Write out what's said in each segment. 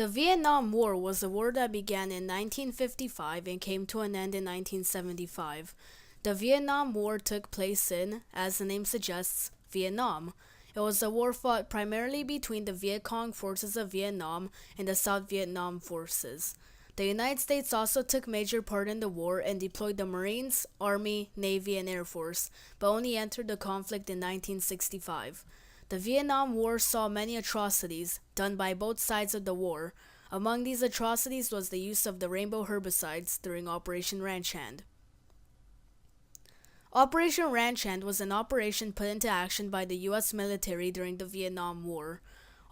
The Vietnam War was a war that began in 1955 and came to an end in 1975. The Vietnam War took place in, as the name suggests, Vietnam. It was a war fought primarily between the Viet Cong forces of Vietnam and the South Vietnam forces. The United States also took major part in the war and deployed the Marines, Army, Navy, and Air Force, but only entered the conflict in 1965. The Vietnam War saw many atrocities done by both sides of the war. Among these atrocities was the use of the rainbow herbicides during Operation Ranch Hand. Operation Ranch Hand was an operation put into action by the U.S. military during the Vietnam War.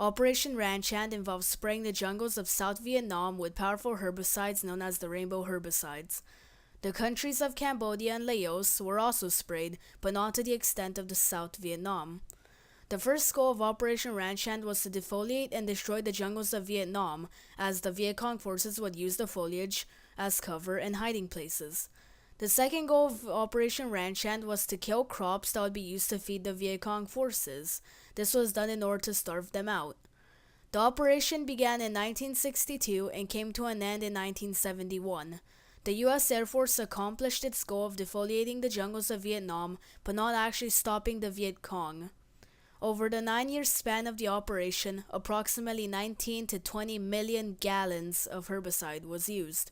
Operation Ranch Hand involved spraying the jungles of South Vietnam with powerful herbicides known as the rainbow herbicides. The countries of Cambodia and Laos were also sprayed, but not to the extent of the South Vietnam. The first goal of Operation Ranch Hand was to defoliate and destroy the jungles of Vietnam, as the Viet Cong forces would use the foliage as cover and hiding places. The second goal of Operation Ranch Hand was to kill crops that would be used to feed the Viet Cong forces. This was done in order to starve them out. The operation began in 1962 and came to an end in 1971. The U.S. Air Force accomplished its goal of defoliating the jungles of Vietnam, but not actually stopping the Viet Cong. Over the 9-year span of the operation, approximately 19 to 20 million gallons of herbicide was used.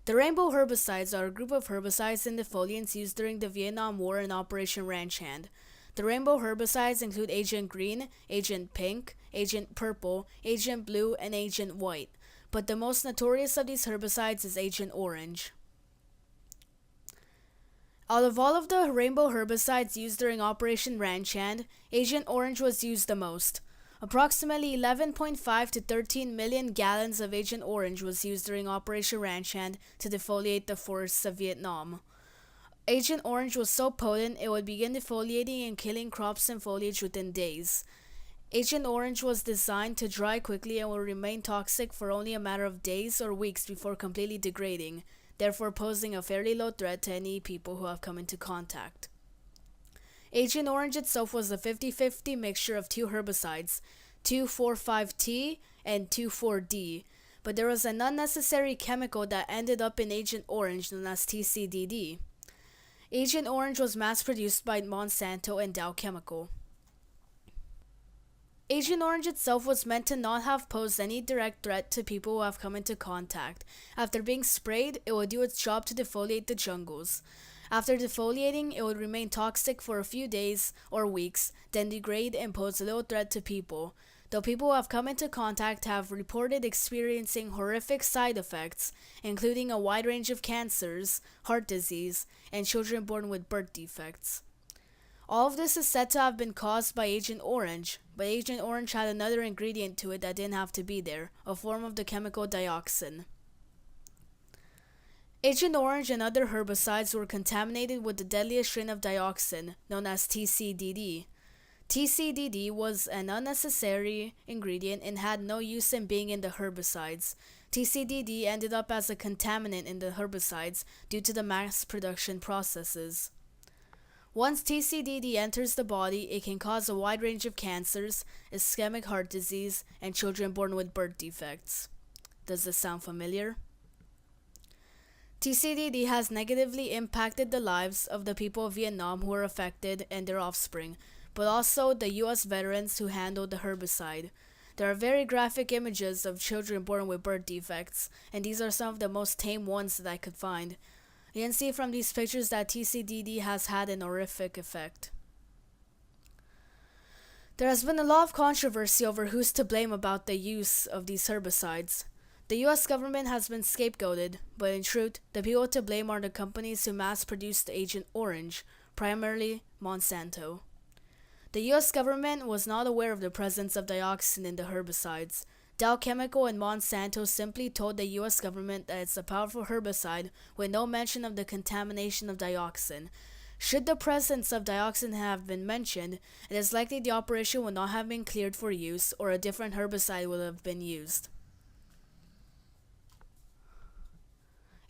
The rainbow herbicides are a group of herbicides and defoliants used during the Vietnam War and Operation Ranch Hand. The rainbow herbicides include Agent Green, Agent Pink, Agent Purple, Agent Blue, and Agent White, but the most notorious of these herbicides is Agent Orange. Out of all of the rainbow herbicides used during Operation Ranch Hand, Agent Orange was used the most. Approximately 11.5 to 13 million gallons of Agent Orange was used during Operation Ranch Hand to defoliate the forests of Vietnam. Agent Orange was so potent it would begin defoliating and killing crops and foliage within days. Agent Orange was designed to dry quickly and will remain toxic for only a matter of days or weeks before completely degrading, therefore posing a fairly low threat to any people who have come into contact. Agent Orange itself was a 50-50 mixture of two herbicides, 2,4,5-T and 2,4-D, but there was an unnecessary chemical that ended up in Agent Orange known as TCDD. Agent Orange was mass-produced by Monsanto and Dow Chemical. Agent Orange itself was meant to not have posed any direct threat to people who have come into contact. After being sprayed, it would do its job to defoliate the jungles. After defoliating, it would remain toxic for a few days or weeks, then degrade and pose little threat to people. Though people who have come into contact have reported experiencing horrific side effects, including a wide range of cancers, heart disease, and children born with birth defects. All of this is said to have been caused by Agent Orange, but Agent Orange had another ingredient to it that didn't have to be there, a form of the chemical dioxin. Agent Orange and other herbicides were contaminated with the deadliest strain of dioxin, known as TCDD. TCDD was an unnecessary ingredient and had no use in being in the herbicides. TCDD ended up as a contaminant in the herbicides due to the mass production processes. Once TCDD enters the body, it can cause a wide range of cancers, ischemic heart disease, and children born with birth defects. Does this sound familiar? TCDD has negatively impacted the lives of the people of Vietnam who were affected and their offspring, but also the U.S. veterans who handled the herbicide. There are very graphic images of children born with birth defects, and these are some of the most tame ones that I could find. You can see from these pictures that TCDD has had an horrific effect. There has been a lot of controversy over who's to blame about the use of these herbicides. The US government has been scapegoated, but in truth, the people to blame are the companies who mass-produced Agent Orange, primarily Monsanto. The US government was not aware of the presence of dioxin in the herbicides. Dow Chemical and Monsanto simply told the US government that it's a powerful herbicide with no mention of the contamination of dioxin. Should the presence of dioxin have been mentioned, it is likely the operation would not have been cleared for use or a different herbicide would have been used.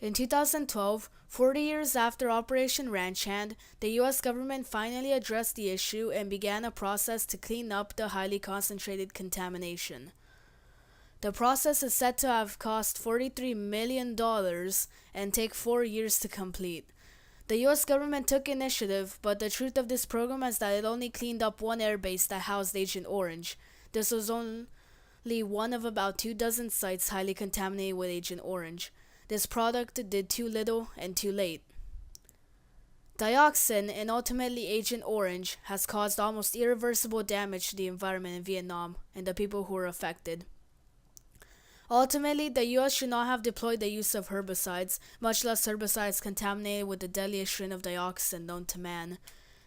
In 2012, 40 years after Operation Ranch Hand, the US government finally addressed the issue and began a process to clean up the highly concentrated contamination. The process is said to have cost $43 million and take 4 years to complete. The US government took initiative, but the truth of this program is that it only cleaned up one airbase that housed Agent Orange. This was only one of about 24 sites highly contaminated with Agent Orange. This product did too little and too late. Dioxin, and ultimately Agent Orange, has caused almost irreversible damage to the environment in Vietnam and the people who were affected. Ultimately, the US should not have deployed the use of herbicides, much less herbicides contaminated with the deadliest strain of dioxin known to man.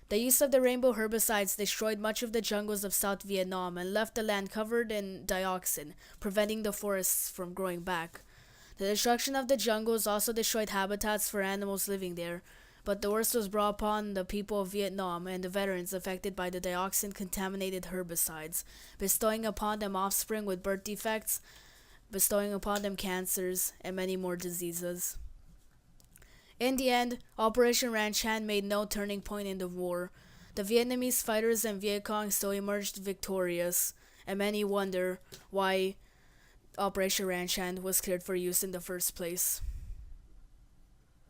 The use of the rainbow herbicides destroyed much of the jungles of South Vietnam and left the land covered in dioxin, preventing the forests from growing back. The destruction of the jungles also destroyed habitats for animals living there, but the worst was brought upon the people of Vietnam and the veterans affected by the dioxin-contaminated herbicides, bestowing upon them offspring with birth defects, bestowing upon them cancers, and many more diseases. In the end, Operation Ranch Hand made no turning point in the war. The Vietnamese fighters and Viet Cong still emerged victorious, and many wonder why Operation Ranch Hand was cleared for use in the first place.